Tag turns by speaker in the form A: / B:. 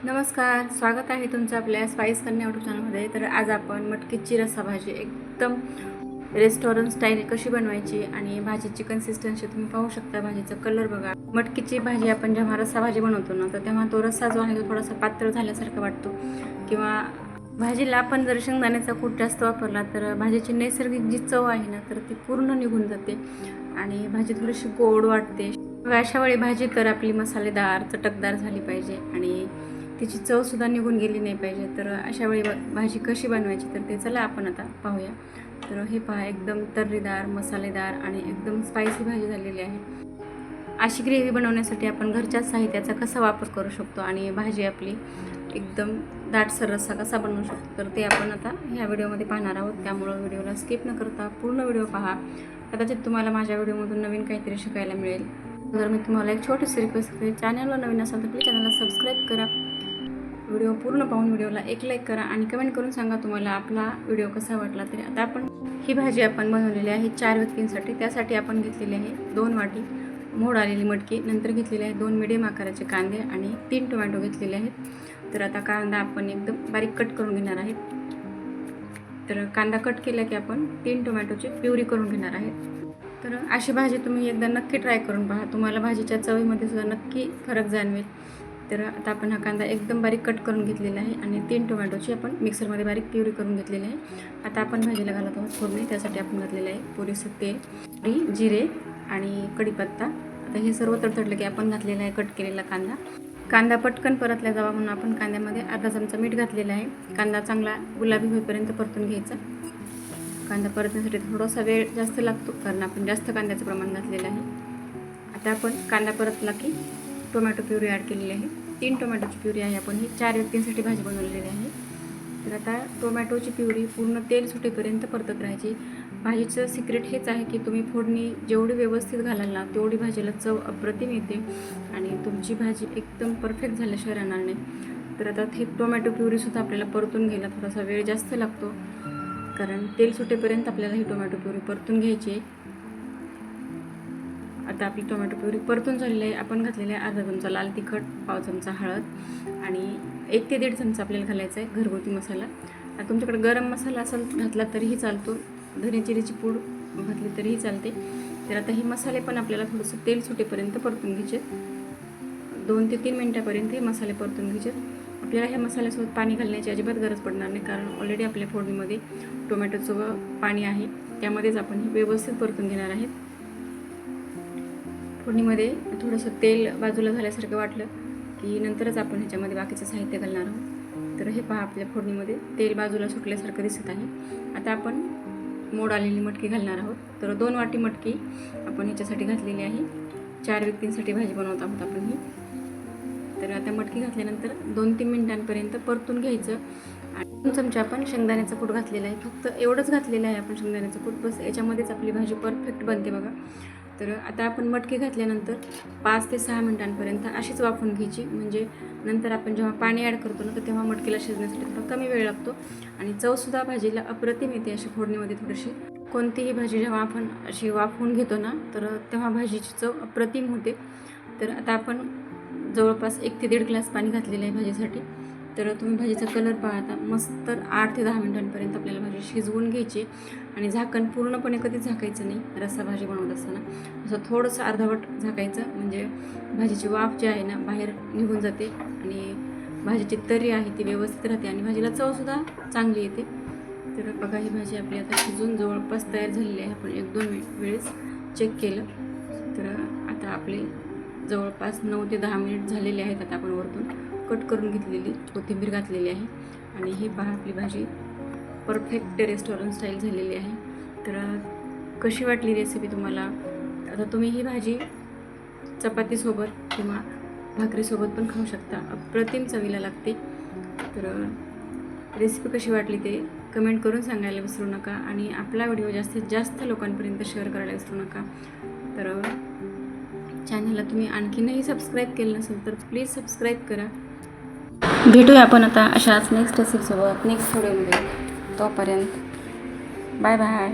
A: नमस्कार, स्वागत आहे तुमचं आपल्या स्पाइस कन्या यूट्यूब चॅनलमध्ये। तर आज आपण मटकीची रस्सा भाजी एकदम रेस्टॉरंट स्टाईल कशी बनवायची आणि भाजीची कन्सिस्टन्सी तुम्ही पाहू शकता। भाजीचा कलर बघा। मटकीची भाजी आपण जेव्हा रस्सा भाजी बनवतो ना, तर तेव्हा तो रस्सा जो आहे तो थोडासा पातळ झाल्यासारखा वाटतो किंवा भाजीला आपण जर शेंगदाण्याचा कूट जास्त वापरला तर भाजीची नैसर्गिक जी चव आहे ना, तर ती पूर्ण निघून जाते आणि भाजी थोडीशी गोड वाटते। अशा वेळी भाजी तर आपली मसालेदार चटकदार झाली पाहिजे आणि तिची चवसुद्धा निघून गेली नाही पाहिजे। तर अशा वेळी भाजी कशी बनवायची तर ते चला आपण आता पाहूया। तर हे पहा, एकदम तर्रीदार मसालेदार आणि एकदम स्पायसी भाजी झालेली आहे। अशी ग्रेव्ही बनवण्यासाठी आपण घरच्याच साहित्याचा कसा वापर करू शकतो आणि भाजी आपली एकदम दाटसर रस्सा कसा बनवू शकतो तर ते आपण आता ह्या व्हिडिओमध्ये पाहणार आहोत। त्यामुळं व्हिडिओला स्किप न करता पूर्ण व्हिडिओ पहा। कदाचित तुम्हाला माझ्या व्हिडिओमधून नवीन काहीतरी शिकायला मिळेल। जर मी तुम्हाला एक छोटीशी रिक्वेस्ट करते, चॅनलला नवीन असाल तर प्लीज चॅनलला सबस्क्राईब करा। व्हिडिओ पूर्ण पाहून व्हिडिओला एक लाईक करा आणि कमेंट करून सांगा तुम्हाला आपला व्हिडिओ कसा वाटला। तरी आता आपण ही भाजी आपण बनवलेली आहे 4 व्यक्तींसाठी। त्यासाठी आपण घेतलेली आहे 2 वाटी मोड आलेली मटकी, नंतर घेतलेले आहे 2 मीडियम आकाराचे कांदे आणि 3 टोमॅटो घेतलेले आहेत। तर आता कांदा आपण एकदम बारीक कट करून घेणार आहे। तर कांदा कट केला की आपण 3 टोमॅटोची प्युरी करून घेणार आहे। तर अशी भाजी तुम्ही एकदा नक्की ट्राय करून पहा, तुम्हाला भाजीच्या चवीमध्ये सुद्धा नक्की फरक जाणवेल। तर आता आपण हा कांदा एकदम बारीक कट करून घेतलेला आहे आणि 3 टोमॅटोची आपण मिक्सरमध्ये बारीक प्युरी करून घेतलेली आहे। आता आपण भाजीला घालत आहोत फोडणी। त्यासाठी आपण घातलेलं आहे पुरेसे तेल, जिरे आणि कढीपत्ता। आता हे सर्व तडतडलं की आपण घातलेला आहे कट केलेला कांदा पटकन परतला जावा म्हणून आपण कांद्यामध्ये अर्धा चमचा मीठ घातलेला आहे। कांदा चांगला गुलाबी होईपर्यंत परतून घ्यायचा। कांदा परतण्यासाठी थोडासा वेळ जास्त लागतो कारण आपण जास्त कांद्याचं प्रमाण घातलेलं आहे। आता आपण कांदा परतला की टोमॅटो प्युरी ॲड केलेली आहे। 3 टोमॅटोची प्युरी आहे। आपण ही 4 व्यक्तींसाठी भाजी बनवलेली आहे। तर आता टोमॅटोची प्युरी पूर्ण तेल सुटेपर्यंत परतत राहायची। भाजीचं सिक्रेट हेच आहे की तुम्ही फोडणी जेवढी व्यवस्थित घालाल ना, तेवढी भाजीला चव अप्रतिम येते आणि तुमची भाजी एकदम परफेक्ट झाल्याशिवाय राहणार नाही। तर आता हे टोमॅटो प्युरीसुद्धा आपल्याला परतून घ्यायला थोडासा वेळ जास्त लागतो कारण तेल सुटेपर्यंत आपल्याला ही टोमॅटो प्युरी परतून घ्यायची आहे। आता आपली टोमॅटो प्युरी परतून झालेली आहे। आपण घातलेले आहे अर्धा चमचा लाल तिखट, पाव चमचा हळद आणि 1 ते 1.5 चमचा आपल्याला घालायचा आहे घरगुती मसाला। आता तुमच्याकडे गरम मसाला असेल घातला तरीही चालतो, धने जिऱ्याची पूड घातली तरीही चालते। तर आता हे मसाले पण आपल्याला थोडंसं तेल सुटेपर्यंत परतून घ्यायचे। 2 ते 3 मिनटापर्यंत हे मसाले परतून घ्यायचे। आपल्याला ह्या मसाल्यासोबत पाणी घालण्याची अजिबात गरज पडणार नाही कारण ऑलरेडी आपल्या फोडणीमध्ये टोमॅटोचं पाणी आहे, त्यामध्येच आपण हे व्यवस्थित परतून घेणार आहेत। फोडणीमध्ये थोडंसं तेल बाजूला झाल्यासारखं वाटलं की नंतरच आपण ह्याच्यामध्ये बाकीचं साहित्य घालणार आहोत। तर हे पहा, आपल्या फोडणीमध्ये तेल बाजूला सुटल्यासारखं दिसत आहे। आता आपण मोड आलेली मटकी घालणार आहोत। तर 2 वाटी मटकी आपण ह्याच्यासाठी घातलेली आहे। 4 व्यक्तींसाठी भाजी बनवत आहोत आपण ही। तर आता मटकी घातल्यानंतर 2-3 मिनिटांपर्यंत परतून घ्यायचं आणि 2 चमचे आपण शेंगदाण्याचं कूट घातलेलं आहे। फक्त एवढंच घातलेलं आहे आपण शेंगदाण्याचं कूट, बस याच्यामध्येच आपली भाजी परफेक्ट बनते बघा। तर आता आपण मटकी घातल्यानंतर 5 ते 6 मिनिटांपर्यंत अशीच वाफवून घ्यायची, म्हणजे नंतर आपण जेव्हा पाणी ॲड करतो ना, तर तेव्हा मटकीला शिजण्यासाठी थोडा कमी वेळ लागतो आणि चवसुद्धा भाजीला अप्रतिम येते अशी फोडणीमध्ये थोडीशी। कोणतीही भाजी जेव्हा आपण अशी वाफवून घेतो ना, तर तेव्हा भाजीची चव अप्रतिम होते। तर आता आपण जवळपास 1 ते 1.5 ग्लास पाणी घातलेलं आहे भाजीसाठी। तर तुम्ही भाजीचा कलर पाहता मस्त। 8 ते 10 मिनिटांपर्यंत आपल्याला भाजी शिजवून घ्यायची आणि झाकण पूर्णपणे कधीच झाकायचं नाही रस्सा भाजी बनवत असताना। असं थोडंसं अर्धवट झाकायचं, म्हणजे भाजीची वाफ जी आहे ना बाहेर निघून जाते आणि भाजीची तर्री आहे ती व्यवस्थित राहते आणि भाजीला चवसुद्धा चांगली येते। तर बघा, ही भाजी आपली आता शिजून जवळपास तयार झालेली आहे। आपण 1-2 वेळेस चेक केलं तर आता आपले जवळपास 9 ते 10 मिनिट झालेले आहेत। आता आपण वरतून कट करून घेतलेली कोथिंबीर घातलेली आहे आणि ही पहा, आपली भाजी परफेक्ट रेस्टॉरंट स्टाईल झालेली आहे। तर कशी वाटली रेसिपी तुम्हाला? आता तुम्ही ही भाजी चपातीसोबत किंवा भाकरीसोबत पण खाऊ शकता, अप्रतिम चवीला लागते। तर रेसिपी कशी वाटली ते कमेंट करून सांगायला विसरू नका आणि आपला व्हिडिओ जास्तीत जास्त लोकांपर्यंत शेअर करायला विसरू नका। तर चॅनलला तुम्ही आणखीनही सबस्क्राईब केलं नसेल तर प्लीज सबस्क्राईब करा। भेटूया आपण आता अशाच नेक्स्ट रेसिपीसोबत नेक्स्ट व्हिडिओमध्ये। तोपर्यंत बाय बाय।